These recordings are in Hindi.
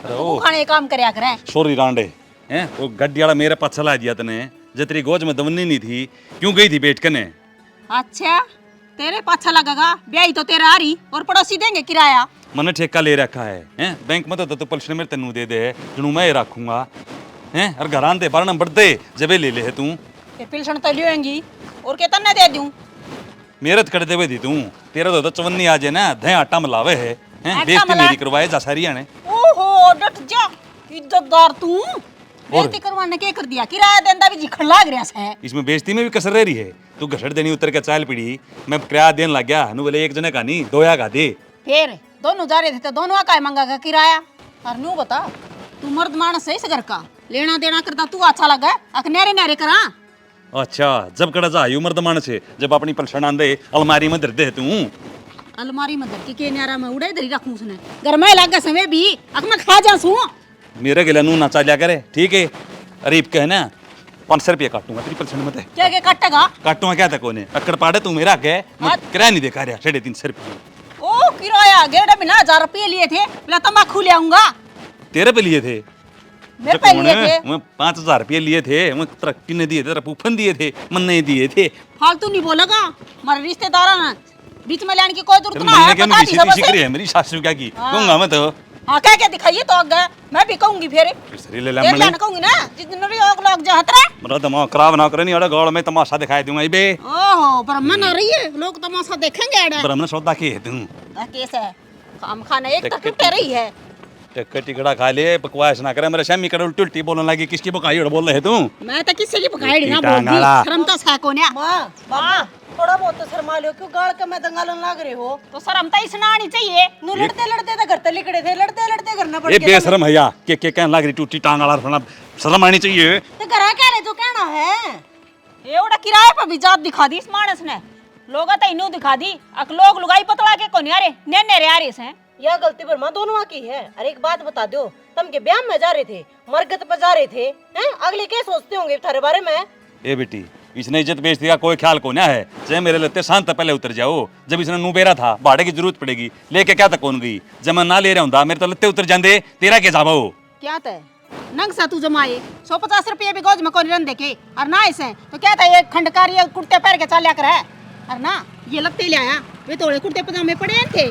अरे तू ओ खाने काम करया करे। सॉरी रांडे हैं वो गड्डी वाला मेरे पास चला दिया तने जे तेरी गोज में दवनी नहीं थी क्यों गई थी बैठ कने। अच्छा तेरे पाछा लगेगा ब्याही तो तेरा आ रही और पड़ोसी देंगे किराया। मैंने ठेका ले रखा है हैं बैंक में तो पलशन मेरे तेनू दे दे जनू मैं रखूंगा हैं और घर आंदे बारह बढ़ते जबे ले ले है तू ये पिलसन तो लियोगी और के तन्ने दे दूं। मेरत कर देवे दी तू तेरा तो चवन्नी आ जाए ना धै आटा मिलावे है हैं आटा बेइज्जती मिला- मेरी करवाए जा सारिया ने। ओहो डट जा इज्जतदार तू बेइज्जती करवाने के कर दिया किराया देंदा भी जिखड़ लाग रहा है। इसमें बेइज्जती में भी कसर रह रही है तू घसड़ देनी उतर के चाल पड़ी मैं किराया देने लग गया नु बोले एक जने का नहीं दोया का दे फिर दोनों जा रहे थे तो दोनों का मांगा का किराया। और नू बता तू मर्द मानस है इस घर का लेना देना करता तू अच्छा लगा अक नेरे नेरे करा। अच्छा जब कड़ा जा उम्र दमान से जब अपनी पलशन आंदे अलमारी में धर दे तू अलमारी में धर के न्यारा में उड़े धरी रखूं उसने घर में लागा समय भी अक मैं खा जा सू। मेरे गिला नू ना चालिया करे ठीक है अरीब कह ना 500 रुपया काटूंगा तेरी पलशन में क्या क्या काटेगा काटूंगा क्या था कोने अकड़ पाड़े तू मेरा के मैं किराया नहीं देखा रहा 350 रुपये ओ किराया गेड़ा बिना 1000 रुपये लिए थे बोला तंबाकू ले आऊंगा तेरे पे लिए थे मेरे पे लिए थे। मैं 5000 रुपये लिए थे मैं तरक्की ने दिए थे तेरा फूफन दिए थे मन नहीं दिए थे फालतू नहीं बोलेगा हमारे रिश्तेदार ना बीच में लाने की कोई जरूरत ना मन है के पता नहीं सीख सबसे। रही है मेरी सासू क्या की हाँ। कहूंगा मैं तो हाँ कह के दिखाइए तो आगे मैं भी कहूंगी फिर सरी ले ले देख मने लेना कहूंगी ना जिस दिन लोग जहत रहे। मेरा दिमाग खराब ना करे नहीं अरे गौड़ में तमाशा दिखाई दूंगा बे ओहो ब्राह्मण आ रही है लोग तमाशा देखेंगे एडे ब्राह्मण सौदा की है तू केस है काम खाना एक तो टूटे रही है। टिक्का टिकड़ा खा ले बकवास ना करे मेरे शामी कर उल्टी उल्टी बोलने लगी किसकी बकाई और बोल रहे तू मैं तो किसी की पकाई ना टीटा बोल दी गाड़ा। शर्म तो है कोन्या माँ थोड़ा बहुत तो शर्मा लो क्यों गाड़ के मैं दंगालन लाग रहे हो। तो शर्म तो इसना आनी चाहिए। नू लड़ते लड़ते तो घर तक लिकड़े थे लड़ते घर न पड़ ये गया बेशरम भैया के कहने लग रही टूटी टांग वाला फना शर्म आनी चाहिए। तो घर क्या ले तो कहना है ये उड़ा किराए पर भी जात दिखा दी इस मानस ने लोग तो इनू दिखा दी अक लोग लुगाई पतला के कोनी अरे ने रे आ रहे से यह गलती पर माँ दोनों की है। अरे एक बात बता दो तुम के ब्याह में जा रहे थे मरगत पर जा रहे थे हैं अगले क्या सोचते होंगे थारे बारे में। ए बेटी इसने इज्जत बेच दिया कोई ख्याल को ना है चाहे मेरे लगते शांत पहले उतर जाओ जब इसने नुबेरा था भाड़े की जरूरत पड़ेगी लेके क्या तक कौन गई जब मैं ना ले रहा हूँ मेरे तो लत्ते उतर जाते तेरा क्या जाबा हो क्या तय नंग सा तू जमाए 150 रुपये भी गोज में कोनी रन देखे और ना इसे तो क्या था ये खंडकारी कुर्ते पैर के चालिया कर है और ना ये लत्ते ले आया वे थोड़े कुर्ते पजामे पड़े थे।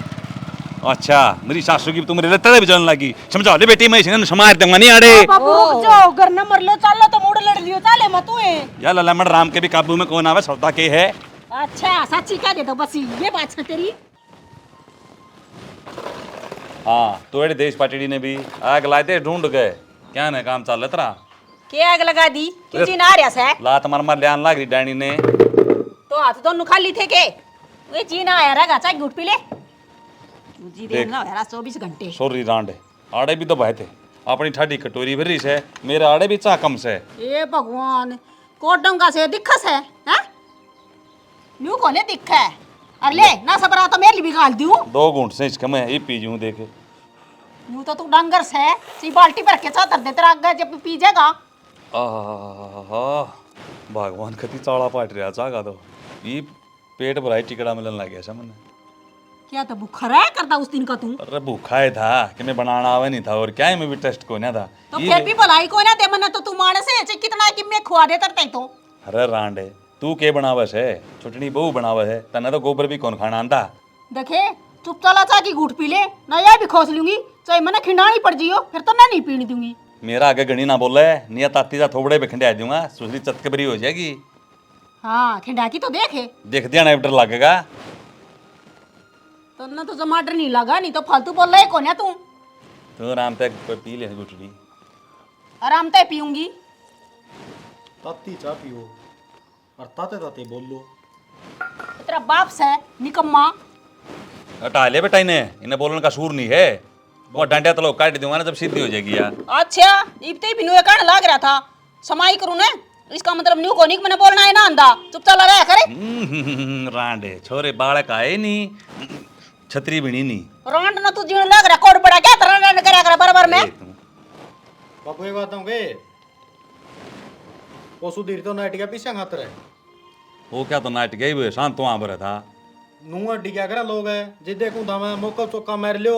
अच्छा मेरी सासू की तो मेरे लत्ते भी जाने लगी समझा ले बेटी मैं इसे समार दूंगा नहीं आड़े बाबू रुक जाओ घर न मर लो चलो तो मुड़ लड़ लियो चाले मत हुए। या ललमड़ राम के भी काबू में कौन आवे सौदा के है। अच्छा सच्ची कह दे तो बस ये बात है तेरी। हाँ तो देश पार्टी ने भी आग लाए थे ढूंढ गए क्या ना काम चल रहा क्या आग लगा दी क्यों जी ना रहा है लात मार मार लियान लग रही डैनी ने तो हाथ दोनों खाली थे के वे जी ना आया रहेगा चाहे घुट पी ले जी देख। देखना है 24 घंटे। सोरी रांडे आड़े भी तो बहे थे अपनी ठाडी कटोरी भरी से मेरे आड़े भी चा कम से ए भगवान कोटंगा से दिखस है हैं न्यू कोने दिख है अरे ले ना सबरा तो मेरे लिए भी गाल दूं 2 घूंट से इसका मैं ही पी जूं देखे न्यू तो तू डंगर से सी बाल्टी भर के चादर दे तेरा आगे जब पी जाएगा। आहा भगवान कति चाड़ा पाट रहा चागा तो ये पेट भराई टिकड़ा मिलन लग गया सामने क्या तो बुखार है करता उस दिन का तू अरे भूखा ही था कि मैं बनाना आवे नहीं था और क्या है मैं भी टेस्ट को ना था तो फिर भी भलाई को ना दे मना तो तू मानस है कितना कि मैं खुआ दे तरते तो। अरे रांडे तू के बनावस है छुटनी बहू बनावस है तना तो गोबर भी कौन खाना आंदा देखे चुप चला चा की घूट पी ले ना यह भी खोस लूंगी चाहे मना खिंडानी पड़ जियो फिर तो मैं नहीं पीने दूंगी। मेरा आगे गणी ना बोले निया ताती जा थोबड़े पे खंडा दूंगा सुसरी चतकबरी हो जाएगी। हाँ खिंडा की तो देखे देख दिया ना डर लगेगा तो ना तो टमाटर नहीं लगा नहीं तो फालतू बोल रहे कौन है तू तो आराम से पी ले गुटड़ी आराम से पीऊंगी। ताती चाह पियो और ताते ताते बोल लो। तेरा बाप से निकम्मा हटा ले बेटा इन्हें बोलने का सूर नहीं है वो डंडा तो लोग काट दूंगा ना जब सीधी हो जाएगी यार। अच्छा इबते भी नुए कान लाग रहा था समाई करूं ना इसका मतलब न्यू कोनिक मैंने बोलना है ना अंधा चुप चला रहा करे रांडे छोरे बालक आए नहीं छतरी भी नहीं रांड ना तू जीण लग रहा कोड बड़ा क्या तरह रांड करया कर बराबर में बापू एक बात कहूँगे वो सुधीर तो नाइट का पीछे खातर है वो क्या तो नाट गई हुए शांत वहां पर था नू अड्डी क्या करा लोग है जिदे को दामा मोकल चौका मार लियो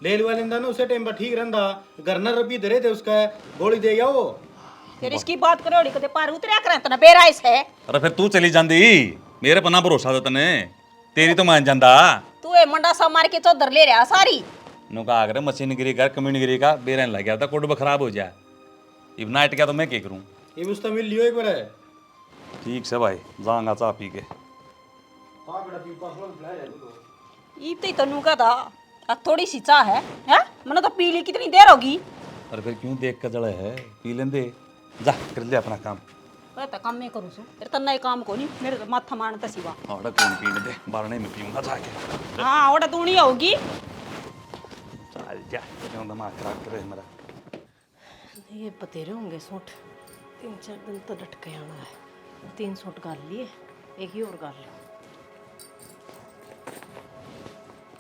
ले लुआ लेंदा ना उसे टाइम पर ठीक रहंदा। घर न रबी धरे थे उसका गोली दे गया वो। फिर इसकी बात करो कदे पार उतरिया करे तो ना बेरा है। अरे फिर तू चली जांदी, मेरे पर ना भरोसा था तने, तेरी तो मान जांदा। तू ए मंडा सा मार के चौधर ले रहा सारी। नु का अगर मशीन गिरी कर कम्यून गिरी का बेरन लग गया था कोड खराब हो जाए। इब नाइट क्या तो मैं क्या करूं। ये उस मिल लियो एक बार है। ठीक से भाई जाऊंगा चाह पी के। ई ते तनु का था अब थोड़ी सी चाह है मैंने तो पी ली कितनी देर होगी। अरे फिर क्यों देख कर जड़े है, पी लेंदे, जा कर ले अपना काम। मैं तो काम में करूँ सु तेरे तन्ना काम को नहीं मेरे तो माथा मारता सिवा। और कौन पीने दे, बारने में पीऊंगा जाके। हाँ ओटा तू नहीं होगी। चल जा, क्यों दिमाग खराब करे मेरा। ये बतेरे होंगे सूट 3-4 दिन तो लटके आना है। 3 सूट कर लिए, एक ही और कर लो।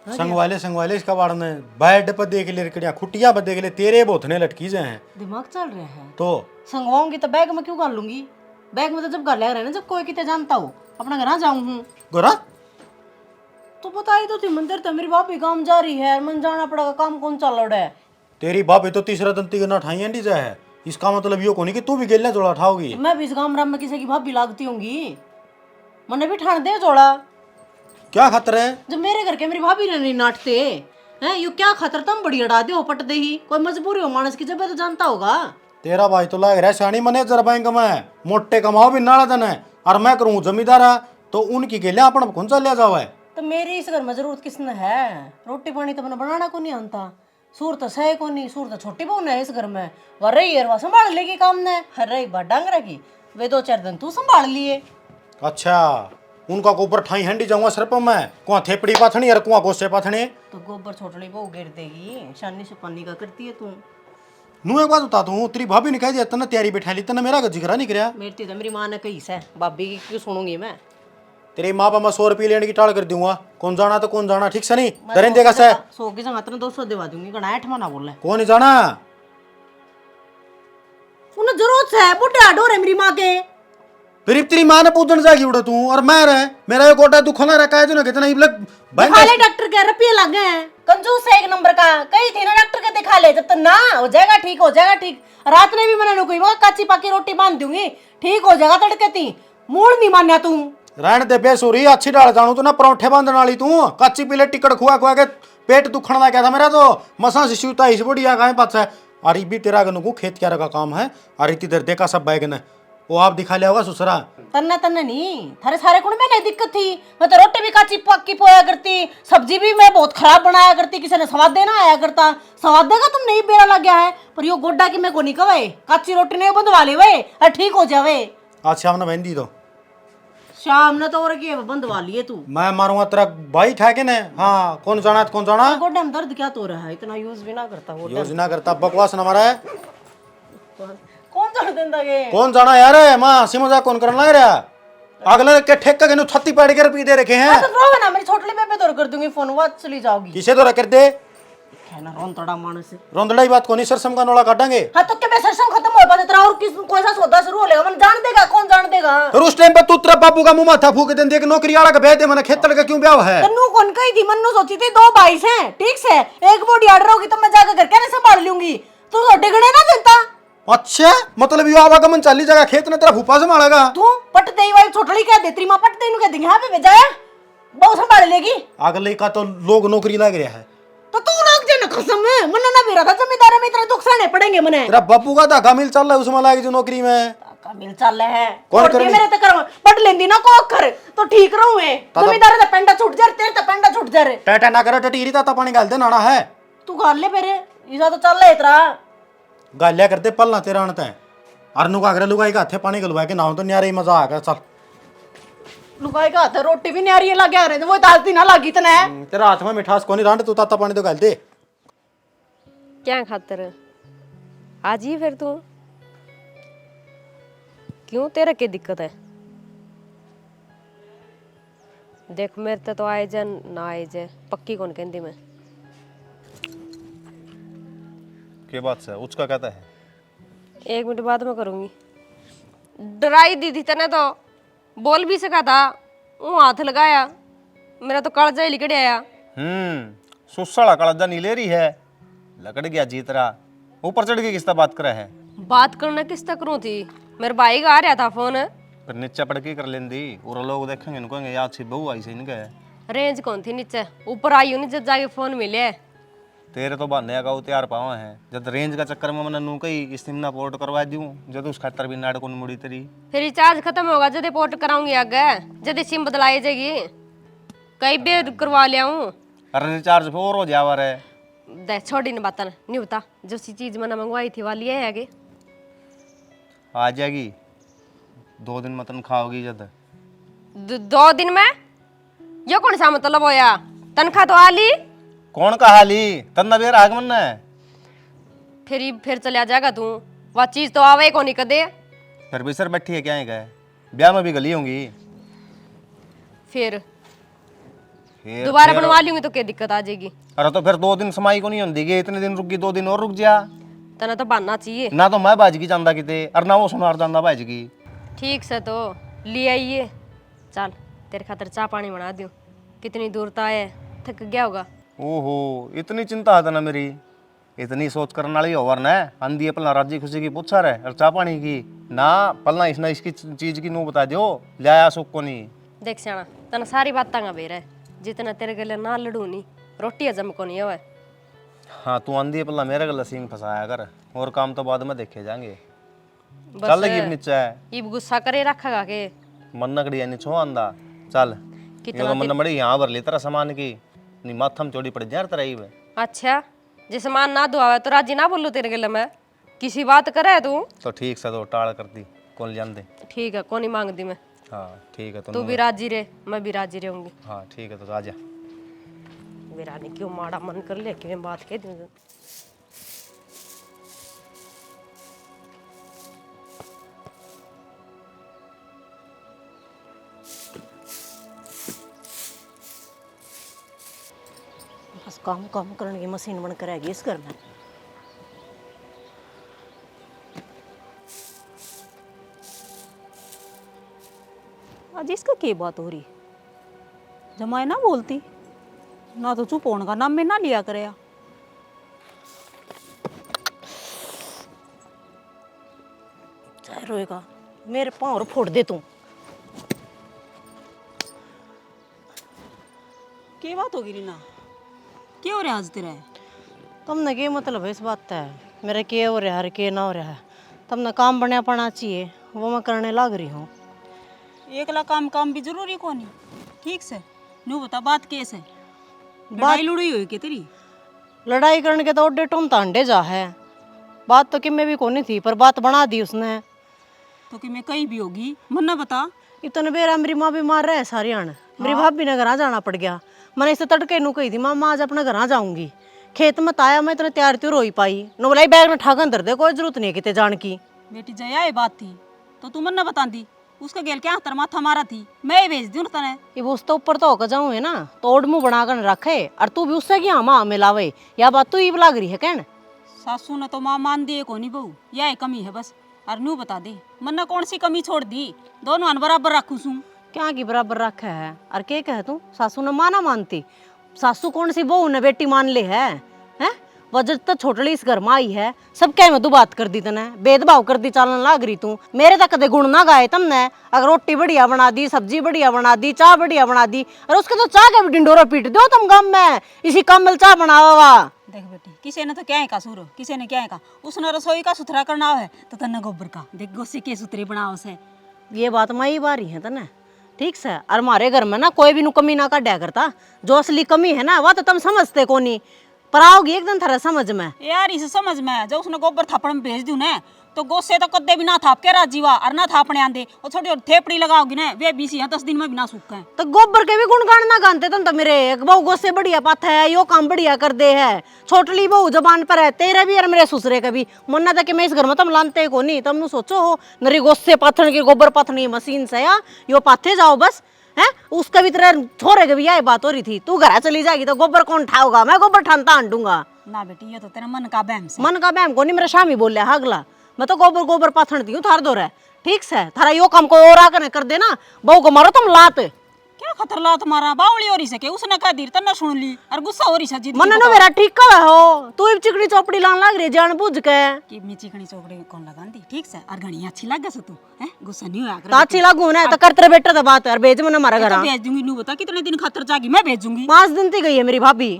संगवाले इसका बाड़ में बेड पर देख ले रिकड़िया खुटिया पर देख ले तेरे बोथने लटकी जाए हैं। दिमाग चल रहा है तो संगवाऊंगी तो बैग में क्यों कर लूंगी। बैग में तो जब घर ले रहे ना जब कोई कितने जानता हो अपना घर जाऊं हूँ। गोरा तो बताई तो थी मंदिर तो मेरी भाभी काम जा रही है मन जाना पड़ेगा काम कौन चल रहा है। तेरी भाभी तो तीसरा दंती करना ठाई एंडी जाए है। इसका मतलब यो कोनी कि तू भी गेलने जोड़ा उठाओगी। मैं भी इस गामराम में किसी की भाभी लागती होंगी मैंने भी ठान दे जोड़ा। क्या खतरा है? जब मेरे घर के मेरी भाभी ने नहीं नाटते हैं यू क्या खतर तुम बड़ी अड़ा दे हो पट दे ही कोई मजबूरी हो मानस की जब तो जानता होगा। तेरा भाई तो लाग रहा है शानी मैनेजर बैंक में मोटे कमाओ भी नाला दन है और मैं करूँ जमींदार तो उनकी गेलिया अपन कौन सा ले जाओ है। तो मेरी इस घर में जरूरत किसने है रोटी पानी तो मैंने बनाना को नहीं आता। सूर तो सह को नहीं सूर तो छोटी बहू है इस घर में वह रही है वह संभाल लेगी काम ने हर रही बात डांगरा की वे 2-4 दिन तू संभाल लिए। अच्छा उनका गोबर ठाई हंडी जाऊंगा सिर्फ मैं कुआ थेपड़ी पाथनी और कुआ गोसे पाथने। तो गोबर छोटड़ी बहू गिर देगी शानी से पानी का करती है तू। नू एक बात बता दूं तेरी भाभी ने कह दिया तना तैयारी बैठा ली तना मेरा जिक्र नहीं कराया। मेरी तो मेरी माँ ने कही से भाभी की क्यों सुनूंगी मैं। तेरी माँ पर मैं 100 रुपये लेने की टाल कर दूंगा कौन जाना तो कौन जाना ठीक से नहीं दरें देगा से 100 की जगह 200 दिवा दूंगी गणा 8 मना बोले कौन नहीं जाना उन्हें जरूरत है बुढ़ा डोर है मेरी माँ के। फिर तेरी माँ ने पूछने जाएगी उड़ा तू और मैं रहे मेरा ये कोटा तू खोना रखा है जो ना कितना दिखा ले डॉक्टर के रुपये लगे हैं कंजूस है 1 नंबर का कही थी ना डॉक्टर के दिखा ले जब तक ना हो जाएगा ठीक हो जाएगा ठीक। रात में भी मैंने कोई काची पाकी रोटी बांध दूंगी ठीक हो जाएगा तड़के ती मूड नहीं मान्या तू रहने दे बेसुरी अच्छी डाल जानू तू ना परोठे बांधने वाली तू कच्ची पीले टिकट खुआ खुआ के पेट दुखने लगा क्या था मेरा तो मसा से शिवता इस बढ़िया कहीं पास है। अरे भी तेरा गनु खेत क्या का काम है अरे इधर देखा सब बैगन है वो आप दिखा लिया होगा ससुरा तन्ना तन्ना नहीं थारे सारे कुण में नहीं दिक्कत थी। मैं तो रोटी भी काची पक्की पोया करती सब्जी भी मैं बहुत खराब बनाया करती किसी ने स्वाद देना आया करता स्वाद देगा तुम नहीं बेरा लग गया है पर यो गोड्डा की मैं को नहीं कवे काची रोटी नहीं बंधवा ले वे और ठीक हो जावे। आज शाम ने बहन दी तो शाम ने तो और की बंधवा लिए तू मैं मारूंगा तेरा भाई ठाके ने। हाँ कौन जाना कौन जाना गोड्डे में दर्द क्या तो रहा है इतना यूज भी ना करता वो योजना करता बकवास न मारा है कौन जान देंदा के कौन जाना यार माँ सी मजाक कौन करना लग रहा अगले के ठेका के छत्ती पैड़ के रुपये दे रखे हैं। तो रो ना मेरी छोटली पे दौड़ कर दूंगी फोन वो चली जाओगी किसे दौरा कर दे कहना रोंतड़ा मानस से रोंदड़ा ही बात कोनी सरसम का नोड़ा काटेंगे। हाँ तो क्या मैं सरसम खत्म हो पाता तेरा और किस कोई सा सौदा शुरू हो लेगा मन जान देगा कौन जान देगा। फिर उस टाइम पे तू तेरा बाबू का मुंह माथा फूक दे एक नौकरी वाला का भेज दे मैंने खेत का क्यों ब्याह है। तन्नू कौन कही थी मन्नू सोची थी 2 भाई हैं ठीक से एक बॉडी ऑर्डर होगी तो मैं जाकर घर कैसे संभाल लूंगी तू छोटे गणे ना देता। अच्छा मतलब यो आवागमन चाली जगह खेत ने तेरा फूफा संभालेगा तू पट देई वाली छोटड़ी कह दे तेरी मां पट देनु कह देंगे हां पे भेजा है बहु संभाल लेगी। अगले का तो लोग नौकरी लग रहा है तो तू लोग जन कसम है मन ना बेरा था जमींदार में इतना दुख सहने पड़ेंगे मने तेरा बापू का धागा मिल चल रहा है उसमें लाएगी जो नौकरी में का मिल चल है कौन और करेगी? मेरे ते कर पट लेंदी ना को कर तो ठीक रहूं है जमींदार का पेंडा छूट जा तेरे ते पेंडा छूट जा रे टाटा ना करे टटीरी ता पानी गाल दे नाना है तू गाल ले मेरे इसा तो चल ले इतरा गालिया करते पलना तेरा अनता है अरनु का अगर लुगाई का हाथे पानी गलवा के नाम तो न्यारे मजा आ गया चल लुगाई का हाथ रोटी भी न्यारी लगे रहे वो दालती ना लगी तने तेरा हाथ में मिठास कोनी रांड तू ताता पानी तो गाल दे क्या खातर आज ही फिर तू क्यों तेरा क्या दिक्कत है। देख मेरे तो आए जा ना आए जा पक्की कौन कहती मैं के बात से उसका कहता है 1 मिनट बाद में करूंगी। डराई दी थी तने तो बोल भी सका था वो हाथ लगाया मेरा तो कालजा ही लिकड़ आया। सुसड़ा कड़जा नहीं ले रही है, लकड़ गया जीतरा, ऊपर चढ़ के किसता बात करे है। बात करना किस तक करूँ थी, मेरे भाई का आ रहा था फोन। फिर नीचे पड़ के कर लेंदी, और लोग देखेंगे इनको कहेंगे यार अच्छी बहू आई से इनके। रेंज कौन थी नीचे, ऊपर आई हूँ जब जाके फोन मिले। तेरे तो बहाने का तैयार पावा है, जब रेंज का चक्कर में मैंने नू कही स्टिमना पोर्ट करवा दूं, जब उस खातर भी नाड़ को मुड़ी तेरी। फिर रिचार्ज खत्म होगा जब पोर्ट कराऊंगी आगे, जब सिम बदलाई जाएगी कई बेर करवा लिया हूँ। अरे रिचार्ज फिर और हो जावा रे। दे छोड़ी न बातन नहीं बता, जो सी चीज मैंने मंगवाई थी वाली है आगे आ जाएगी 2 दिन में तनख्वाह होगी जब। 2 दिन में ये कौन सा मतलब होया, तनख्वाह तो आली। कौन कहा ली, तन्ना बेर आगमन है। फिर चला जाएगा तू, वह चीज तो आवे को नहीं कदे। फिर भी सर बैठी है क्या है गए, ब्याह में भी गली होंगी। फिर फिर दोबारा बनवा लूंगी तो क्या दिक्कत आ जाएगी। अरे तो फिर 2 दिन समाई को नहीं होती, इतने दिन रुक गई, 2 दिन और रुक जा। तना तो बनना चाहिए ना तो मैं बाजगी जांदा किते, और ना वो सुनार जांदा बाजगी। ठीक से तो ले आइए। चल तेरे खातर चाय पानी बना दूं, कितनी दूर तो आए, थक गया होगा। ओहो इतनी चिंता है ना मेरी, इतनी सोच करने वाली ओवर न आंधी है पलना राजी खुशी की पूछा रहे और चाह पानी की ना पलना इसना इसकी चीज की नू बता दो लिया सुख को नहीं। देख सियाना तना सारी बात तंगा बेर है, जितना तेरे गले ना लड़ू नहीं रोटी हजम को नहीं होवे। हाँ तू आंधी है पलना मेरे गले सींग फंसाया कर, और काम तो बाद में देखे जाएंगे। बस चल गिर नीचे है, इब गुस्सा करे रखेगा के मन नकड़ी यानी छो आंदा चल कितना तो मन बड़ी यहाँ भर ली तरह सामान की नहीं माथम चौड़ी पड़ जाए तेरा ही। अच्छा जिस मान ना दुआवे तो राजी ना बोलू तेरे गले में, किसी बात करे तू तो ठीक से तो टाल कर दी कौन जान दे। ठीक है कौन ही मांग दी मैं। हाँ ठीक है तू भी राजी रहे मैं भी राजी रहूंगी। हाँ ठीक है तो आ जा। मेरा नहीं क्यों माड़ा मन कर ले कि मैं बात कह दूं। बस काम काम करने की मशीन बनकर रहेगी इस घर में। आज इसका क्या बात हो रही, जमाए ना बोलती ना तो चुप होने का नाम में ना लिया करे। चाहे रोएगा मेरे पाँव और फोड़ दे तू। क्या बात होगी रीना, क्या हो रहा है आज तेरा? तुमने क्या मतलब है इस बात है, मेरा क्या हो रहा है क्या ना हो रहा है, तुमने काम बनया पड़ना चाहिए वो मैं करने लग रही हूँ। एकला काम भी जरूरी कोनी। ठीक से नू बता बात कैसे, लड़ाई लुड़ी हुई के तेरी? लड़ाई करने के तो ओडे टोम तांडे जा है, बात तो कि मैं भी कोनी थी पर बात बना दी उसने। तो कि मैं कहीं भी होगी मन ना बता। इतने बेरा मेरी माँ बीमार रहे सारी आन, मेरी भाभी ने घर जाना पड़ गया। मैंने इसे तड़के नू कही थी माँ आज अपने घर जाऊंगी, खेत में ताया मैं इतने तैयार त्योर हो ही पाई नो बोलाई बैग में ठाक अंदर दे, कोई जरूरत नहीं है किते जान की। बेटी जया ये बात थी तो तू मन ना बता दी, उसका गेल क्या तर माथा मारा थी, मैं ही भेज दूं तने। ये वो उसके ऊपर तो होकर जाऊँ है ना तो ओड मुँह बना कर रखे, और तू भी उससे क्या माँ मिलावे या बात तू ही लाग रही है कहन। सासू ने तो माँ मान दिए को नहीं बहू, यह कमी है बस। और नू बता दे मन ने कौन सी कमी छोड़ दी, दोनों अन बराबर रखू सू। क्या की बराबर रखा है और के कहे तू सासू ने माना मानती, सासू कौन सी बहू ने बेटी मान ले है हैं? वजह तो छोटली इस घर में आई है सब कह में तू बात कर दी तने, भेदभाव कर दी चालन लाग रही तू। मेरे तक कदे गुण ना गाए तुमने, अगर रोटी बढ़िया बना दी सब्जी बढ़िया बना दी चाय बढ़िया बना दी, और उसके तो चाय का भी डिंडोरा पीट दो तुम गाँव में, इसी कमल चाय बनावा वा। देख बेटी किसी ने तो क्या है का सूरो, किसी ने क्या है का, उसने रसोई का सुथरा करना है तो तन्ने गोबर का देख गोसे के सुथरे बनाओ से। ये बात मैं ही बारी है तने ठीक से, और हमारे घर में ना कोई भी नु कमी ना काटा करता, जो असली कमी है ना वह तो तुम समझते को नहीं, पर आओगी एक दिन थारा समझ में। यार इसे समझ में जब उसने गोबर थापड़ में भेज दूं ना तो गोसे तो कद्दे भी ना थाप के राजी वा और ना थापने आंदे, और छोटी छोटी थेपड़ी लगाओगी ना वे बीसी है 10 दिन में भी ना सूख है। तो गोबर के भी गुणगान ना गानते तुम तो मेरे, एक बहू गोसे बढ़िया पाथा है यो काम बढ़िया कर दे है, छोटली बहू जबान पर है तेरे भी और मेरे ससुरे का भी। मन ना था कि मैं इस घर में तुम लानते को नहीं, तुम सोचो हो नरी गोसे पाथन की गोबर पाथनी मशीन से या यो पाथे जाओ बस है। उसका भी तेरे छोरे के भी यही बात हो रही थी, तू घर चली जाएगी तो गोबर कौन ठाओगा, मैं गोबर ठानता आंडूंगा। ना बेटी ये तो तेरा मन का बहम से। मन का बहम को नहीं, मेरा शामी बोल रहा अगला, मैं तो गोबर गोबर पाथन दी हूँ थार दो रहा ठीक से, थारा यो काम को और आकर कर देना बहू को मारो तुम लात। क्या खतरला तुम्हारा बावली हो रही सके उसने कह दी तन्ने सुन ली और गुस्सा हो रही सजी मन नो मेरा ठीक का हो तू भी चिकनी चौपड़ी लान लग रही जान बुझ के कि मी चिकनी चौकड़ी कौन लगांदी ठीक से और घणी अच्छी लगे से तू हैं गुस्सा नहीं होया तो अच्छी लागू ना तो कर तेरे बेटा तो बात है भेज मन हमारा घर तो भेज दूंगी नू बता कितने दिन खातर जागी मैं भेजूंगी 5 दिन थी गई है मेरी भाभी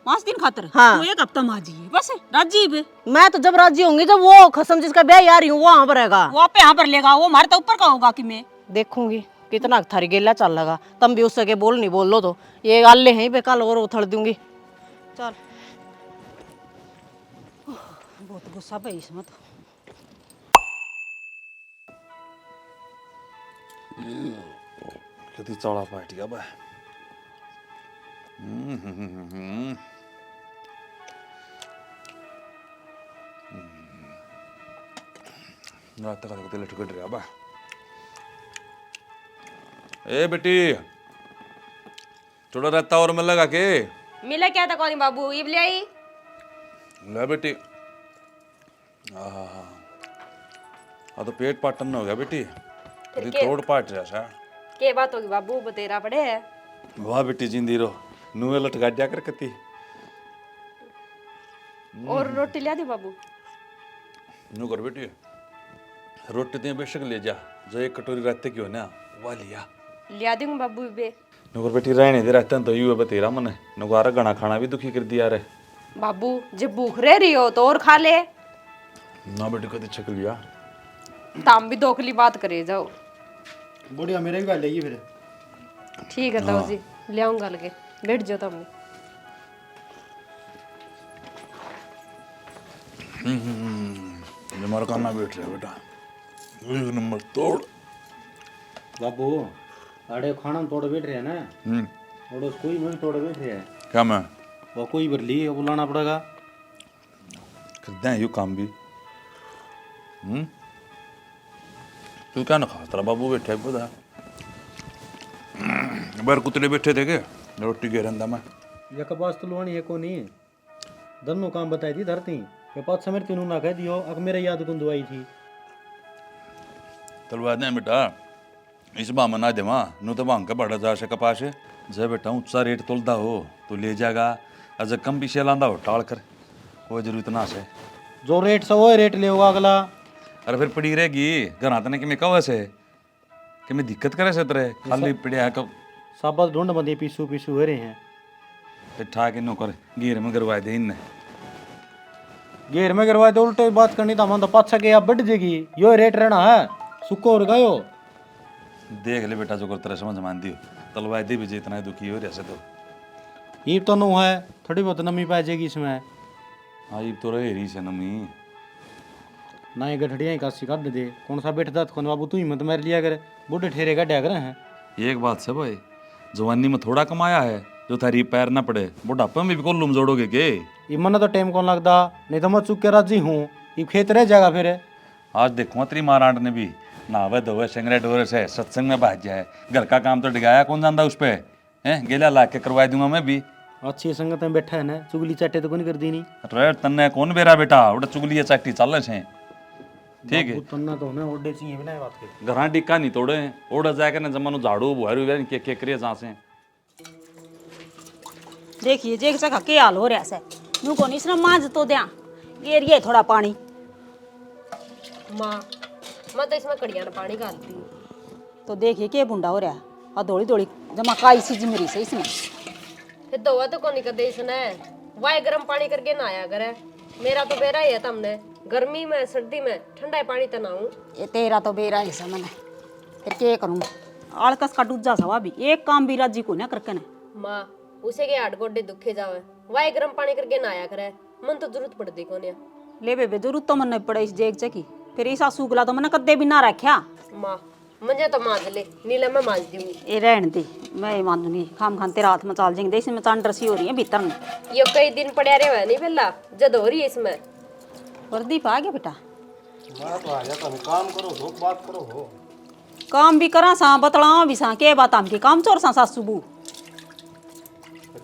5 दिन खातर हाँ। तो एक हफ्ता माजी है बस राजीव मैं तो जब राजी होंगी जब वो खसम जिसका ब्याह यार हूँ वो वहां पर रहेगा वो आप यहाँ पर लेगा वो हमारे तो ऊपर का होगा कि मैं देखूंगी कितना थारी गेला चल लगा तुम भी उससे के बोल नहीं बोल लो तो ये गाले हैं पे कल और उथड़ दूंगी चल बहुत गुस्सा पे इसमें तो किती चौड़ा पार्टी का बा रात का तेल ठुकट रहा बा ए बेटी थोड़ा रहता और मैं लगा के मिला क्या था कौन बाबू इब ले आई ले बेटी तो पेट पाटन हो गया बेटी अभी तोड़ पाट रहा सा के बात होगी बाबू बतेरा पड़े है वाह बेटी जिंदी रो नुए लटका दिया कर कती और रोटी लिया दी बाबू नु कर बेटी रोटी ते बेशक ले जा जो एक कटोरी रहते क्यों ना वह लिया दूंगी बाबू बे नुकर बेटी रहने दे रहता तो यू है बतेरा मन नुकारा गणा खाना भी दुखी कर दिया रे बाबू जब भूख रह रही हो तो और खा ले ना बेटी कदी छक लिया ताम भी दोखली बात करे जाओ बढ़िया मेरे भी गल है फिर ठीक है ताऊ जी ले आऊंगा लगे बैठ जाओ तुम हमारा खाना बैठ रहा बेटा एक नंबर तोड़ बाबू आड़े खाना में तोड़ बैठ रहे हैं ना और उस कोई में तोड़ बैठ रहे हैं क्या मैं वो कोई बरली बुलाना पड़ेगा करते हैं यू काम भी तू क्या ना खा तेरा बाबू बैठे बुधा बाहर कुतरे बैठे थे के रोटी के रंदा में ये कपास तुलवानी है को नहीं दोनों काम बताई थी धरती के पास समय तीनों ना कह दियो अब मेरे याद को दुआई थी तलवा दे बेटा इस बा मना दे मां नु तो भांग के बड़ा जा से कपास जब बेटा ऊंचा रेट तोलदा हो तो ले जाएगा अज कम पीछे लांदा हो टाल कर कोई जरूरत ना से जो रेट से वो रेट ले होगा अगला अरे फिर पड़ी रहेगी घर आते कि मैं कहो ऐसे कि मैं दिक्कत करे से तेरे खाली पड़िया कब साबत ढूंढ बंदी पीसू पीसू हो रहे हैं फिर ठा के नो कर गिर में करवा दे इनने घेर में करवाए तो उल्टे बात करनी था मन तो पाछा के आप बढ़ जाएगी यो रेट रहना है सुको और गयो देख ले बेटा जो कर तेरे समझ मान दियो तलवाई दी भी जे इतना दुखी हो रहा से तो ये तो नो है थोड़ी बहुत नमी पाई जाएगी इसमें हाँ ये तो रहे रही से नमी ना ये गठड़िया ही काशी काट दे कौन सा बैठता कौन बाबू तू ही मत मार लिया कर बूढ़े ठेरे गड्ढा कर हैं एक बात से भाई जवानी में थोड़ा कमाया है जो थारी पैर न पड़े बुढ़ापे में भी कोल्लूम जोड़ोगे के ये मन तो टाइम कौन लगता नहीं तो मैं चुप के राजी हूँ ये खेत रह जाएगा फिर आज देखो तेरी मारांट ने भी नहावे धोवे सेंगरे डोरे से सत्संग में भाग जाए घर का काम तो डिगाया कौन जानता उस पे हैं गेला ला के करवा दूंगा मैं भी अच्छी संगत में बैठा है ना चुगली चाटे तो कौन कर दी नहीं रे तन्ने कौन बेरा बेटा उड़ा चुगली चाटी चल छे ठीक है तन्ना तो ना ओडे चाहिए बिना बात के घरा डिक्का नहीं तोड़े ओड़ा जाके ना जमानो झाड़ू बुहारू वे के करिए जहाँ से देखिए जे जगह के हाल हो रहा है नू को इसने मांझ तो दिया ये थोड़ा पानी माँ मैं तो इसमें कड़िया पानी डालती हूँ तो देखिए के बुंडा हो रहा है और थोड़ी थोड़ी जमा काई सी जिमरी से इसमें फिर दवा तो कौन कर दे इसने वाय गर्म पानी करके नहाया करे मेरा तो बेरा ही है तुमने गर्मी में सर्दी में ठंडा पानी तो नहाऊं ये तेरा तो बेरा है सा मैंने फिर क्या करूँ आलकस का दूजा सवा भी एक काम भी राजी को ना करके ना माँ उसे के हाथ गोडे दुखे जावे वाय गर्म पानी करके नहाया करे मन तो जरूरत पड़ती कौन है ले बेबे जरूरत तो मन नहीं पड़े इस जेग की फिर ऐसा सूगला तो मैंने कद्दे भी ना रखा माँ मुझे तो मांझ ले नीला मैं मांझ दूंगी ये रहने दे मैं मानूंगी खाम खान तेरा हाथ में चाल जाएंगे इसमें चांड रसी हो रही है भीतर में ये कई दिन पड़े रहे हुए नहीं बेला जद हो रही है इसमें वर्दीप आ गया बेटा बात आ जाता हूँ काम करो हो बात करो हो काम भी करा सा बतलाओ भी सा के बात हमकी काम चोर सा सासुबू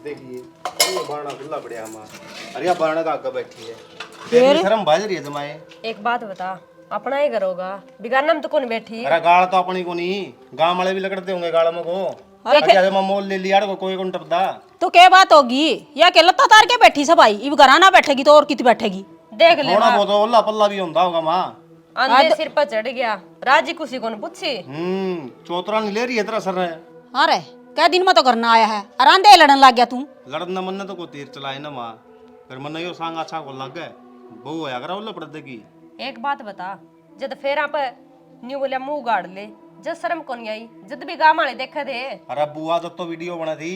देखिए ये बारना खुला बढ़िया हमारा अरे बारना का आगे बैठी है फिर शर्म बाज रही है जमाए एक बात बता अपना ही करोगा बिगाड़ना में तो कौन बैठी अरे गाल तो अपनी को नहीं गांव वाले भी लकड़ते होंगे गाल में को अच्छा मैं मोल ले लिया कोई कौन टपदा। तो क्या बात होगी, या के लत्ता तार के बैठी सब आई, इब घरा ना बैठेगी तो और कित बैठेगी। देख ले थोड़ा बहुत ओला पल्ला भी होता होगा माँ। अंधे सिर पर चढ़ गया, राजी खुशी को न पूछी। चौतरा नहीं ले रही है तेरा सर है। अरे क्या दिन में तो करना आया है, आरामदे लड़न लग गया तू। लड़न न मन तो को तीर चलाए ना माँ, फिर मन यो सांग अच्छा को लग गए बहु होया करा ओला पड़ते की। एक बात बता, जद फेरा पे न्यू बोलिया मुंह गाड़ ले, जद शर्म को नहीं आई, जद भी गाँव वाले देखे थे। अरे बुआ जब तो वीडियो बना थी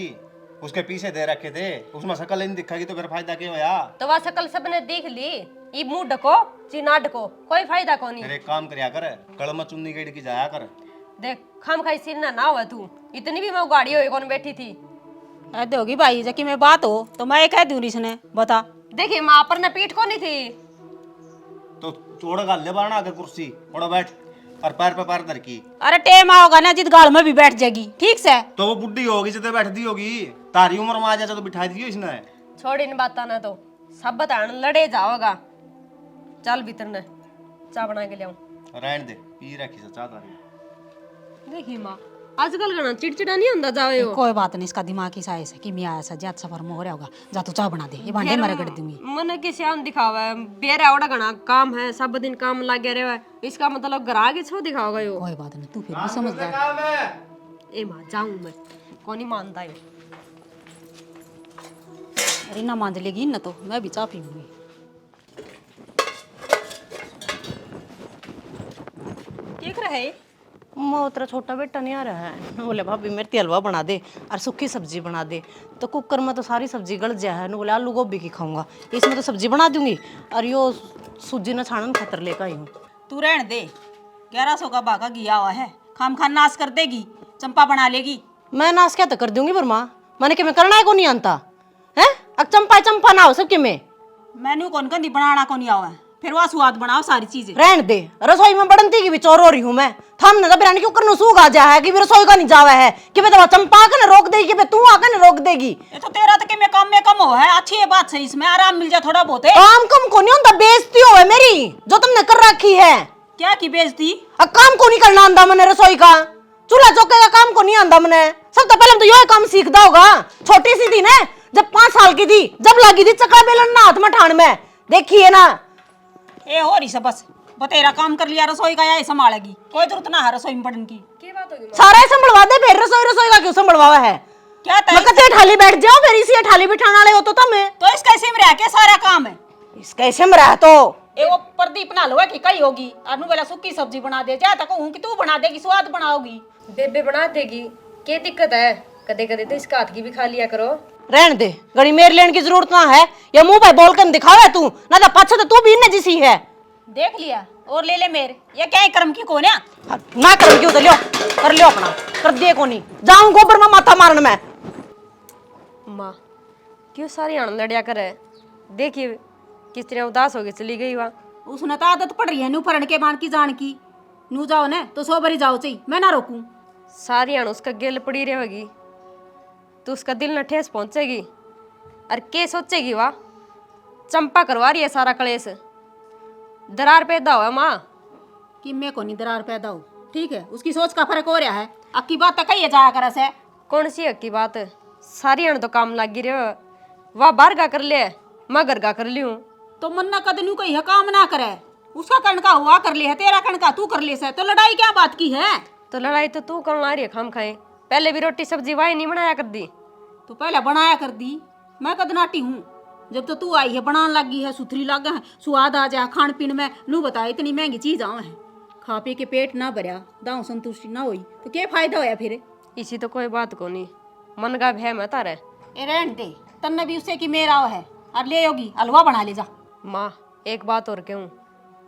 उसके पीछे दे रखे थे, उसमें शकल नहीं दिखेगी तो फिर फायदा क्या होया। तो वह शकल सबने देख ली, ई मुंह ढको ची ना ढको, कोई फायदा को नहीं। फिर एक काम करया कर, गल में चुन्नी गेड़ की जाया कर। देख खाम खाई सिर ना हुआ तू, इतनी भी मैं गाड़ी हुई कौन बैठी थी। ऐसे होगी भाई, जबकि मैं बात हो तो मैं कह दूँ इसने, बता। देखिए माँ पर न पीठ को नहीं थी। तो थोड़ा गाल ले बारना आगे कुर्सी, थोड़ा बैठ और पैर पे पैर धर की। अरे टेम आओगा ना जित गाल में भी बैठ जाएगी, ठीक से। तो वो बुढ़ी होगी जितने बैठती होगी, तारी उम्र में आ जाए तो बिठा दियो इसने। छोड़ इन बाता ना, तो सब बतान लड़े जाओगा। चल भीतर ने चाय बना के ले आऊं। रहने दे, पी रखी से चाह तारी। देखी माँ आजकल का ना चिड़चिड़ा नहीं होता जावे हो। कोई बात नहीं, इसका दिमाग ही सा ऐसा कि मैं आया सा ज्यादा सफर में हो रहा होगा। जा तू चाय बना दे, ये भांडे मैं रगड़ दूंगी। मन के श्याम दिखावा है, बेरा ओड़ा घना काम है, सब दिन काम लग गया रे। इसका मतलब घर आगे छो दिखाओगा यो। कोई बात नहीं, तू फिर भी समझदार। ए माँ जाऊं मैं, कौन ही मानता है। अरे ना मान लेगी ना तो मैं भी चाय पीऊंगी। देख रहे मैं उतना छोटा बेटा नहीं आ रहा है, बोले भाभी मेरे हलवा बना दे और सूखी सब्जी बना दे। तो कुकर में तो सारी सब्जी गल जाए है, बोले आलू गोभी की खाऊंगा, इसमें तो सब्जी बना दूंगी और यो सूजी न छानन खतर लेकर आई हूँ। तू रहने दे, 1100 का भागा गया हुआ है, खाम खान नाश कर देगी, चंपा बना लेगी। मैं नाश क्या तो कर दूंगी पर माँ, मैंने कि मैं करना है को नहीं आता है। अब चंपा ना हो सबके में, मैनू कौन कंदी बनाना को नहीं आवा है, फिर वह स्वाद बनाओ सारी चीजें। रहने दे, रसोई में बढ़ती की भी चोर हो रही हूँ मैं। थमने तो बिरानी क्यों करने सूख आ जा है कि रसोई का नहीं जावा है कि मैं तो चंपा का ना रोक देगी कि तू आकर ना रोक देगी। ये तो तेरा तो कि मैं काम में कम हो है, अच्छी है बात सही, इसमें आराम मिल जाए थोड़ा बहुत है। काम कम को नहीं होता, बेइज्जती हो है मेरी जो तुमने कर रखी है। क्या की बेइज्जती? अब काम को नहीं करना आंदा मैंने, रसोई का चूल्हा चौके का काम को नहीं आंदा मैंने। सब तो पहले तो यो काम सीखता होगा, छोटी सी थी ना जब 5 साल की थी, जब लगी थी चक्का बेलन ना हाथ में ठाण में, देखिए ना। ए हो रही सब बस बतेरा काम कर लिया, रसोई का यही संभालेगी, कोई जरूरत ना है रसोई में पड़ने की। क्या बात होगी सारा संभलवा दे फिर, रसोई का क्यों संभलवावा है? क्या मैं कते ठाली बैठ जाओ, फिर इसी ठाली बिठाने वाले हो तो तुम तो इसका इसी में रह के सारा काम है, इसका इसी में रह तो ए वो प्रदीप ना लो कि कई होगी अनु वाला सूखी सब्जी बना दे, चाहे तो कहूं कि तू बना देगी, स्वाद बनाओगी। बेबे बना देगी, क्या दिक्कत है? कदे कदे तो इसका हाथ की भी खा लिया करो। रहने दे, गड़ी मेरे लेने की जरूरत ना है, या मुंह पे बोल कर दिखावे तू ना, तो पाछे तो तू भी इन्ने जिसी है। देख लिया और ले ले मेरे, ये क्या कर्म की कोने ना कर्म की, उधर लियो कर लियो अपना, कर दिए को नहीं जाऊं गोबर में माथा मारन में। माँ क्यों सारी अण लड़िया करे, देखिए किस तरह उदास होके चली गई वहाँ। उसने तो आदत पड़ रही है नू पढ़ने के मान की जान की, नू जाओ ने तो 100 बारी जाओ चाहिए, मैं ना रोकूं। सारी अण उसका गिल पड़ी रहेगी तो उसका दिल न ठेस पहुंचेगी, और के सोचेगी वाह चंपा करवा रही है सारा कलेश, दरार पैदा हुआ माँ कि मैं को नहीं दरार पैदा हो, ठीक है उसकी सोच का फर्क हो रहा है। अक्की बात तो कही जाया कर से, कौन सी हक की बात, सारी अण तो काम लगी रहे, वाह बाहर गा कर ले मैं घर गा कर ली हूँ। तो मन्ना कदनू कही है काम ना करे, उसका कण का हुआ कर ले है, तेरा कण का तू कर ले से, तो लड़ाई क्या बात की है? तो लड़ाई तो तू करना रही है खाम खाए, पहले भी रोटी सब्जी वाई नहीं बनाया कर दी। तो पहले बनाया कर दी, मैं कदनाटी हूँ, जब तो तू आई है बनाने लगी है, सुथरी लगा है, स्वाद आ जाए खान पीन में, नू बता इतनी महंगी चीज आवा है, खा पी के पेट ना भरया, दाऊ संतुष्टि ना हुई तो क्या फायदा होया फिर? इसी तो कोई बात को नहीं, मन का भय मत रहे। ए रहने दे, तन्ने भी उससे की मेरा है, और ले होगी हलवा बना ले जा। माँ एक बात और कहूँ,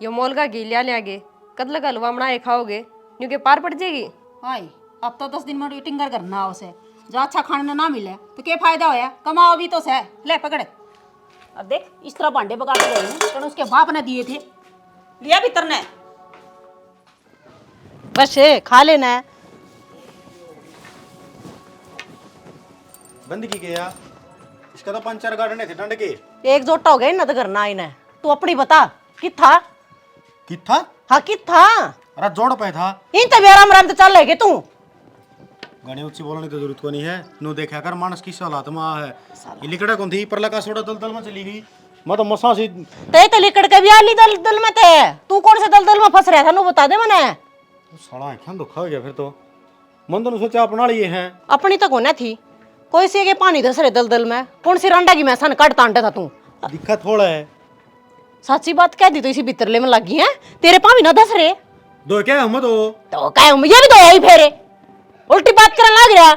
यो मोल का घी लिया लियागे कद लगा हलवा बनाए खाओगे क्योंकि पार पड़ जाएगी। हाय अब तो 10 दिन में टिंगर करना हो से, जो अच्छा खाने ना मिले तो क्या फायदा होया, कमाओ भी तो से। ले पकड़, अब देख इस तरह भांडे बगा के गई हूं, उसके बाप ने दिए थे, लिया भीतर ने, बस खा लेना है। बंद की गया, इसका तो 5-4 गाड़ने थे ठंड के, एक जोटा हो गया ना तो करना ही ना। तू अपनी बता कि था किथा हाँ कि था अरे जोड़ पे था इन तब आराम आराम तो चल लेगे तू। गाने ऊंची बोलने की जरूरत को नहीं है। नु देखा कर मानस की हालात में है। ये लिकड़ा कौन थी पर लगा सोड़ा दलदल में चली गई। मैं तो मसा सी ते तो लिकड़ के भी आली दलदल में थे। तू कौन से दलदल में फंस रहा था नु बता दे मने। साला आंखें दुखा हो गया फिर तो। मन तो सोचा अपना लिए हैं। अपनी तो कोना थी। कोई सी के पानी धस रहे दलदल में। कौन सी रांडा की मैं सन कट तांडा था तू। दिक्कत थोड़ा है। सच्ची बात कह दी तो इसी बितरले में लगी है। तेरे पाँव भी ना धस रहे। दो क्या हम तो क्या हूँ ये भी तो यही फेरे। उल्टी बात करने लग रहा।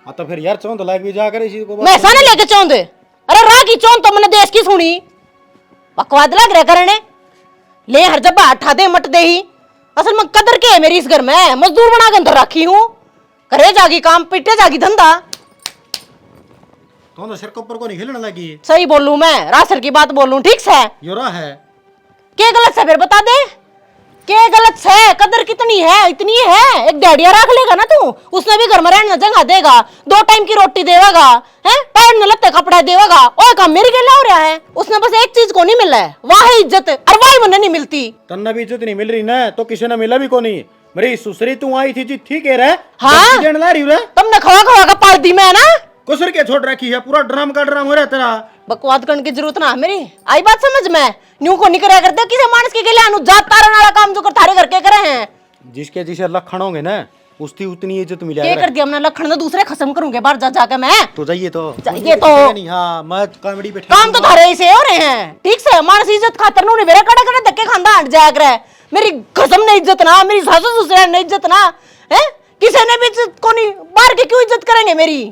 हाँ तो फिर यार चौंध लाग भी जा कर इसी को मैं साने लेके चौंध। अरे राह की चौंध तो मैंने देश की सुनी। बकवाद लग रहा करने। ले हर जब हटा दे मट दे ही। असल में कदर के है मेरी इस घर में। मजदूर बना के अंदर रखी हूँ। करे जागी काम पीटे जागी धंधा। तो सिर के ऊपर को नहीं हिलने लगी। सही बोलूं मैं रासर की बात बोलूं ठीक से। योरा है क्या गलत से फिर बता दे। क्या गलत से कदर कितनी है इतनी है। एक डैडिया रख लेगा ना तू उसने भी घर में रहने जगह देगा 2 टाइम की रोटी देगा हैं पैर न लगते कपड़ा देगा। ओए काम मेरे के हो रहा है। उसने बस एक चीज को नहीं मिला है वाह इज्जत और वाह मुन्ने नहीं मिलती। तन्ना भी इज्जत नहीं मिल रही ना तो किसी ने मिला भी को नहीं। मेरी सुसरी तू आई थी जी ठीक है रे। हाँ देन ला रही रे। तुमने खवा खवा का पाल दी मैं ना। कुसर के छोड़ रखी है पूरा ड्राम का ड्राम हो रहा तेरा। बकवाद करने की जरूरत ना मेरी आई बात समझ में। न्यू को नहीं करा करते किसी मानस के लिए अनु जात तारण वाला काम जो कर थारे घर के करे हैं। जिसके जिसे लखन होंगे ना उसकी उतनी इज्जत मिलेगा। क्या कर दिया हमने लखन ने दूसरे खत्म करूंगे बाहर जा जाके मैं। तो जाइए तो जाइए तो नहीं। हाँ मैं कॉमेडी पे काम तो थारे ही से हो रहे हैं ठीक से। मानस इज्जत खातर नु नहीं मेरे कड़े कड़े धक्के खांदा हट जाया करे। मेरी कसम ने इज्जत ना मेरी सासू ससुर ने इज्जत ना है किसी ने भी इज्जत को नहीं। बाहर के क्यों इज्जत करेंगे मेरी।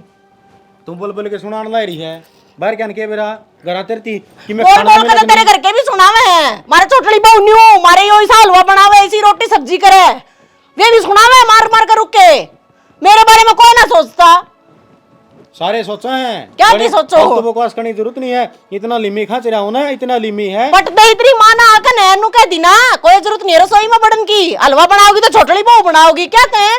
तुम बोल बोल के सुनाने ला रही है बाहर क्या के मेरा घर आते रहती कि मैं बोल खाना बोल कर तेरे घर के भी सुनावे हैं। मारे छोटड़ी बहु न्यू मारे यो इसा हलवा बनावे ऐसी रोटी सब्जी करे वे भी सुनावे मार मार कर रुक के। मेरे बारे में कोई ना सोचता। सारे सोचे हैं क्या की सोचो तो बकवास करने की जरूरत नहीं है। इतना लिमी खा रहा हूं ना इतना लिमी है। बट दे इतनी माना आकर नैनू कह दी ना कोई जरूरत नहीं है रसोई में बढ़न की। हलवा बनाओगी तो छोटड़ी बहु बनाओगी क्या थे।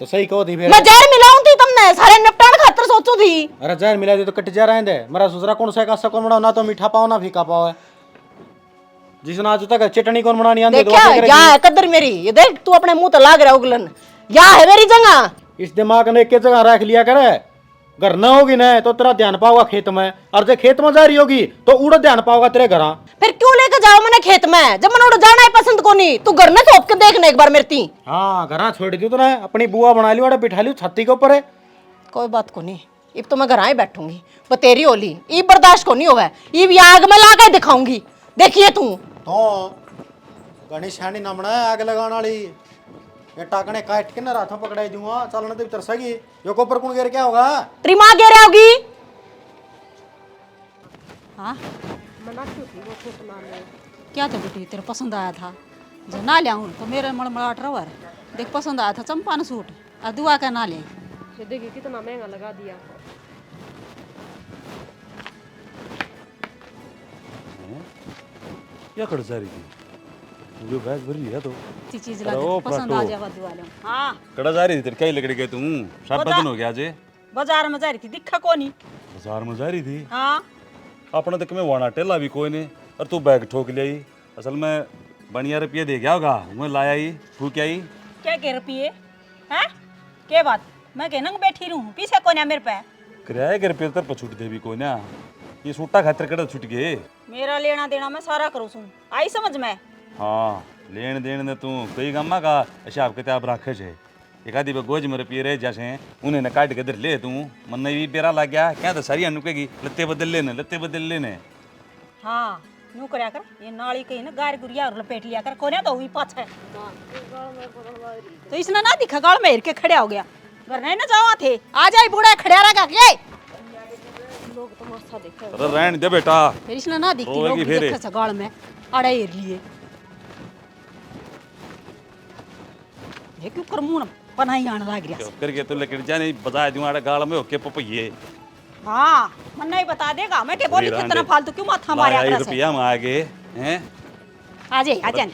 तो सही कहो थी फिर। मैं जहर मिलाऊं थी तुमने सारे निपटान खातर सोचू थी। अरे जहर मिला दे तो कट जा रहे हैं। मेरा ससुरा कौन सा का कौन बनाओ ना तो मीठा पाओ ना फीका पाओ है। जिसने आज तक चटनी कौन बनानी आंदी देखा या है कदर मेरी ये देख तू अपने मुंह तो लाग रहा उगलन या है मेरी जगह। इस दिमाग ने एक जगह रख लिया करे। घर न होगी ना तो तेरा ध्यान पाओगा खेत में और जब खेत में जा रही होगी तो उड़ा ध्यान पाओगा तेरे घर। फिर क्यों लेकर जाओ मैंने खेत में जब मैंने उड़ जाना ही पसंद को नहीं। तू घर में सौंप के देखना एक बार मेरी। हाँ घर छोड़ दी तो ना अपनी बुआ बना ली बिठा ली छत्ती के ऊपर है। कोई बात को नहीं अब तो मैं घर ही बैठूंगी वो तेरी होली ये बर्दाश्त को नहीं होगा। ये आग में ला के दिखाऊंगी देखिए तू। तो गणेश छानी नमना है आग लगाने वाली। ये टाकने काट के ना रातों पकड़ाई दूंगा चलने तो तरसेगी। यो को ऊपर कौन गिर क्या होगा। ट्रिमा गिर होगी। हाँ क्या था बेटी तेरे पसंद आया था जो ना लिया हूँ तो मेरे मड़मड़ाहट रहा देख पसंद आया था चंपा न सूट और दुआ का ना ले। देखिए कितना महंगा लगा दिया। क्या कर जा रही थी जो बैग भरी है तो ती चीज अरे लगे ओ पसंद आ पलटो। जावा दुआ ले। हाँ कड़ा जा रही थी तेरे क्या ही लकड़ी गए तुम सब बदन हो गया आज बाजार में जा रही थी दिखा कोनी। बाजार में जा रही थी हाँ अपने तक में वाना टेला भी कोई नहीं और तू बैग ठोक ले आई। असल में बढ़िया रुपये दे गया होगा मैं लाया ही फूक आई। क्या के रुपये हैं के बात मैं कहना बैठी रहूं पीछे कोने मेरे पे किराए के रुपये तर पर छूट दे भी कोई ना। ये सूटा खातिर कड़ा छूट गए। मेरा लेना देना मैं सारा करूँ सू आई समझ में। हाँ लेन देन ने तू कई गम्मा का हिसाब किताब रखे छे। एक आधी गोज में रुपये रह जैसे उन्हें न काट के इधर ले तू मन भी बेरा लग गया क्या तो सारी अनुकेगी लत्ते बदल लेने। हाँ नू करया कर ये नाली कहीं ना गार गुरिया और लपेट लिया कर कोने तो हुई पाछे तो इसने ना दिखा गाल में हिर के खड़े हो गया घर नहीं ना जावा थे आ जाए बूढ़ा खड़े रहा के लोग तमाशा देखे। अरे रहने दे बेटा फिर इसने ना दिखी रोएगी लोग फिर। देखे से गाल में अड़े हिर लिए ये क्यों कर मुंह पनाई आने लग रहा करके तो लेकर जाने बता दूं आड़े गाल में होके पपइये। हाँ मन नहीं बता देगा मैं के बोली कितना फालतू क्यों माथा मारया कर रुपया में आगे हैं आ जाए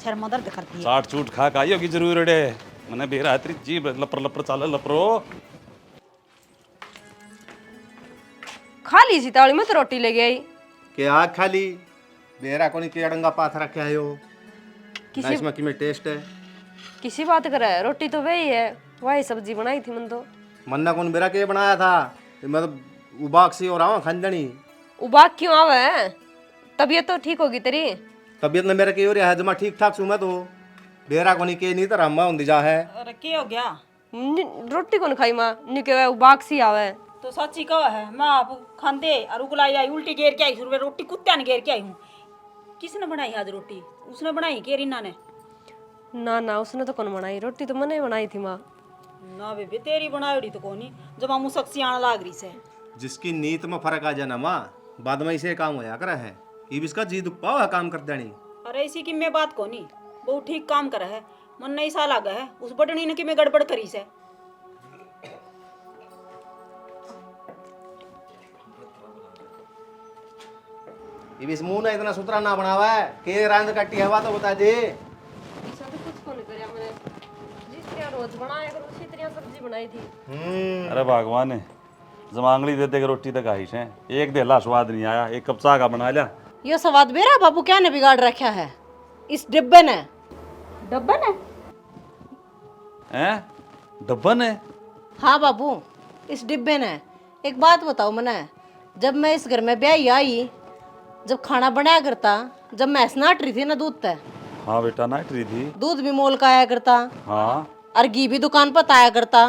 शर्म दर्द करती है। चाट चूट खा का की जरूर रे मने बेरा हतरी जीभ लपर लपर चाल लपरो खा ली सी ताली में तो रोटी ले गई। के आग खाली बेरा कोनी के अड़ंगा पाथ रखे आयो किसी इसमें कि में टेस्ट है। किसी बात करे रोटी तो वही है वही सब्जी बनाई थी मन तो। मन्ना कौन मेरा के बनाया था, मैं तो उबाक सी और आवा खानदनी। उबाक क्यों आवे? तबीयत तो ठीक होगी तेरी। तबीयत ने मेरा के हो रहा है, जमा ठीक ठाक सू मैं तो। बेरा कोनी के नहीं तरह अम्मा हुंदी जा है। अरे क्या हो गया? रोटी कौन खाई माँ निके उबाक सी आवे। तो सच्ची कहो है, मैं आप खांदे और उगलाई आई उल्टी घेर के आई सुरवे रोटी कुत्ते ने घेर के आई हूँ। किसने बनाई आज रोटी? उसने बनाई के रीना ने? ना उसने तो कौन बनाई रोटी, तो मैंने बनाई थी माँ। ना बेबे तेरी बनाई तो कोनी, जब हम मुसक आने लाग रही से। जिसकी नीयत में फर्क आ जाना माँ, बाद में इसे काम होया करा है। ये इसका जी दुख पाओ है काम कर देनी। अरे इसी की मैं बात कोनी, बहुत ठीक काम करा है। मन नहीं सा लगा है उस बटनी ने कि मैं गड़बड़ करी से। ये इस मुंह ने इतना सुथरा ना बनावा है के रांद कट्टी हवा तो बता दे। ऐसा तो कुछ कौन करया मैंने, जिस तरह रोज बनाया करो उसी तरह सब्जी बनाई थी। अरे भगवान ने जमांगली दे दे के रोटी तक आई है, एक देला स्वाद नहीं आया। एक कप चाह का बना लिया। ये स्वाद मेरा बाबू क्या ने बिगाड़ रखा है इस डिब्बे ने? डब्बा ने? हैं डब्बन है? हाँ बाबू, इस डिब्बे ने। एक बात बताओ मने, जब मैं इस घर में ब्याही आई, जब खाना बनाया करता, जब मैं नाट रही थी ना दूध तय, हाँ बेटा नाट रही थी। दूध भी मोल का आया करता हाँ और घी भी दुकान पर आया करता,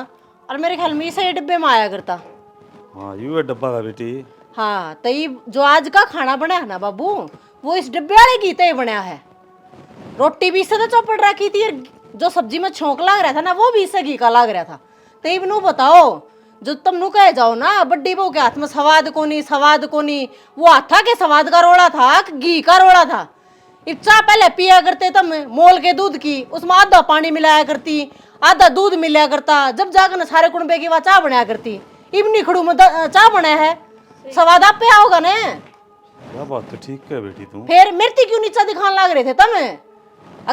और मेरे ख्याल में इसे डिब्बे में आया करता। हाँ यू है डब्बा था बेटी। हाँ तो ये जो आज का खाना बना है ना बाबू, वो इस डिब्बे वाले घी ते ही बनाया है। रोटी भी इससे तो चौपड़ रखी थी, और जो सब्जी में छोंक लग रहा था ना, वो भी इससे घी का लग रहा था। तो ये नू बताओ, जो तुम नू कह जाओ ना बड्डी बहू के हाथ में स्वाद कोनी, वो हाथा के स्वाद का रोड़ा था कि घी का रोड़ा था। चाह पहले पिया करते तुम मोल के दूध की, उसमें आधा पानी मिलाया करती, आधा दूध मिलाया करता, जब जाकर न सारे कुंबे की वह चाह बनाया करती। इबनी खड़ू में चाह बना है, स्वाद आप पे आओगा ने। क्या बात तो ठीक है बेटी तू। फिर मिर्ची क्यों नीचा दिखाने लग रहे थे तुम?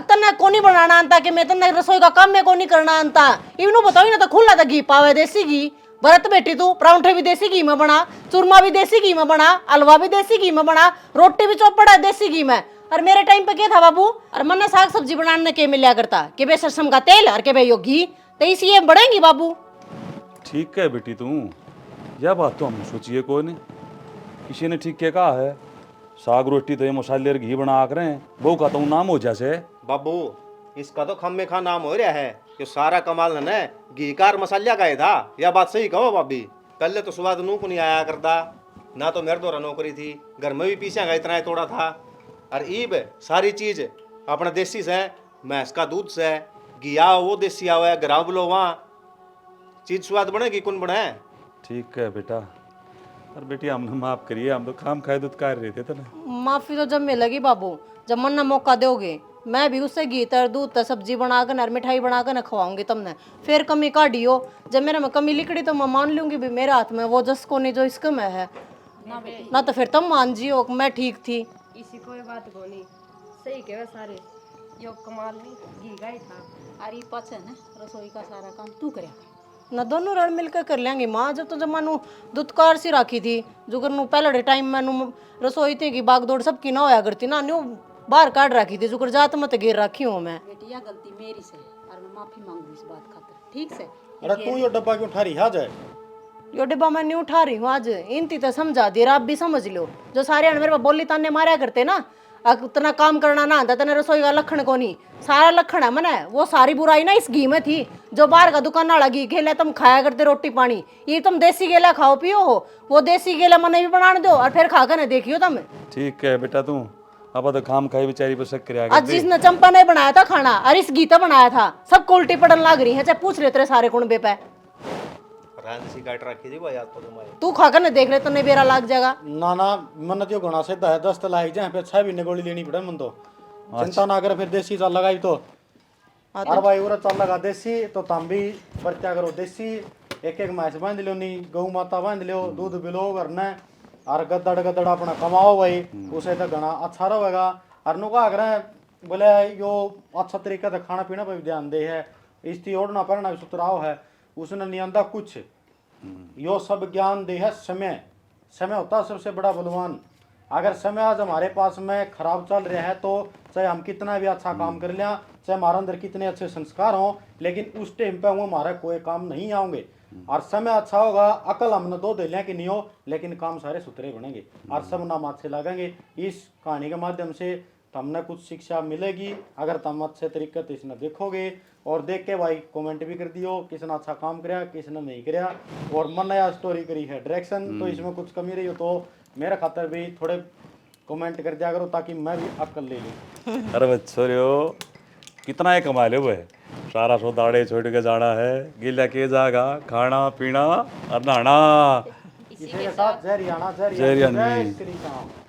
तन्ने कोनी बनाना आंता कि मैं तन्ने रसोई का काम में कोनी करना आंता। इवनु बताओ ना, तो खुला था घी पावे देसी घी। भरत बेटी तू परांठे भी देसी घी में बना, चूरमा भी देसी घी में बना, हलवा भी देसी घी में बना, रोटी भी चौपड़ा है देसी घी में। और मेरे टाइम पे क्या था बाबू? और मन साग सब्जी बनाने के मिला करता कि बे सरसों का तेल और के बे यो घी, तो इसलिए बढ़ेंगी बाबू। ठीक है बेटी तू, यह बात तो हमने सोची है कोई नहीं, किसी ने ठीक क्या कहा है। साग रोटी तो ये मसाले और घी बना कर बहू का तो नाम हो जैसे। बाबू इसका तो खम्मे खा नाम हो रहा है कि सारा कमाल ने घी कार मसाला का ही था। यह बात सही कहो भाभी, पहले तो स्वाद नू को नहीं आया करता ना, तो मेरे द्वारा नौकरी थी, घर में भी पीछे का इतना ही थोड़ा था। और ईब सारी चीज अपना देसी से, भैंस का दूध से, घी आओ वो देसी आओ है, ग्राम बोलो वहाँ चीज स्वाद बनेगी कौन बने। ठीक है बेटा, और बेटी हमने माफ करिए, हम तो खाम खाए दूध कार रहे थे ना। माफी तो जब मिलेगी बाबू, जब मन ना मौका दोगे, मैं भी उससे घी तर दूध तर सब्जी बनाकर और मिठाई बनाकर न खवाऊंगी तुमने। फिर कमी काटियो, जब मेरे में कमी लिखड़ी तो मैं मान लूंगी भी मेरे हाथ में वो जस को नहीं जो इसके में है ना, तो फिर तुम मान जियो मैं ठीक थी। इसी कोई बात को नहीं, सही कहे सारे, यो कमाल नहीं घी का ही था। अरे पच है ना, रसोई का सारा काम तू करे ना, दोनों रण मिलकर कर लेंगे माँ। जब तो जब मानू दुदकार सी राखी थी, जो कर पहले टाइम मैनू रसोई थी कि बागदौड़ सबकी ना होया करती ना, न्यू बाहर काट रखी थी, जो कर जात मत गिर रखी हूँ मैं। बेटी यह गलती मेरी से, और मैं माफी मांगू इस बात खातिर, ठीक से। अरे तू यो डब्बा क्यों उठा रही है जाए? यो डिब्बा मैं नहीं उठा रही हूँ आज, इनती तो समझा दी, आप भी समझ लो। जो सारे मेरे पास बोली ताने मारा करते ना, उतना काम करना ना आता, तेने रसोई का लखन को नहीं, सारा लखन है मने। वो सारी बुराई ना इस घी में थी, जो बाहर का दुकान वाला घी गेला तुम खाया करते रोटी पानी, ये तुम देसी गेला खाओ पियो हो, वो देसी गेला मने भी बनाने दो और फिर खा कर देखियो तुम। ठीक है बेटा तू, अब तो खाम खाई बेचारी पर शक कर आज जिसने चंपा ने बनाया था खाना और इस घी तो बनाया था, सब उल्टी पड़न लग रही है, चाहे पूछ ले तेरे सारे कुणबे पे। सी काट रखी थी भाई आज तो तुम्हारी। तू खाकर न देख ले, तो बेरा लाग जाएगा। ना ना मन तो घना से 10 लाई जाए, फिर 6 महीने गोली लेनी पड़े मन तो। चिंता ना करे, फिर देसी चाल लगाई तो। अरे भाई उरा चाल लगा देसी तो तुम भी बर्चा करो देसी। एक एक मैच बांध लो, नहीं गऊ माता बांध लो, दूध बिलो करना और गद्दड़ गद्दड़ अपना कमाओ भाई, उसे तो घना अच्छा रहेगा। और नु का करे बोले यो अच्छा तरीका से खाना पीना पर भी ध्यान दे है, इसकी ओढ़ना पहनना भी सुतराव है, उसने नहीं आंदा कुछ। यो सब ज्ञान दे है समय, समय होता है सबसे बड़ा बलवान। अगर समय आज हमारे पास में खराब चल रहा है तो चाहे हम कितना भी अच्छा काम कर लिया, चाहे हमारे अंदर कितने अच्छे संस्कार हों, लेकिन उस टाइम पे वो हमारा कोई काम नहीं आएंगे। और समय अच्छा होगा, अकल हमने दो दे लिया कि नहीं हो, लेकिन काम सारे सुथरे बनेंगे और सब नाम अच्छे लगेंगे। इस कहानी के माध्यम से तुमने कुछ शिक्षा मिलेगी अगर तुम अच्छे तरीके से इसने देखोगे। और देख के भाई कमेंट भी कर दियो किसने अच्छा काम कराया किसने नहीं कराया। और मन नया स्टोरी करी है डायरेक्शन, तो इसमें कुछ कमी रही हो तो मेरे खातर भी थोड़े कमेंट कर दिया करो ताकि मैं भी अक्ल ले लूँ। अरे बच्चों कितना ही कमा लो भाई, सारा सो दाड़े छोड़ के जाना है, गिला के जाएगा, खाना पीना और नहाना। इसी के साथ जय हरियाणा, जय जय हरियाणा। जय श्री राम।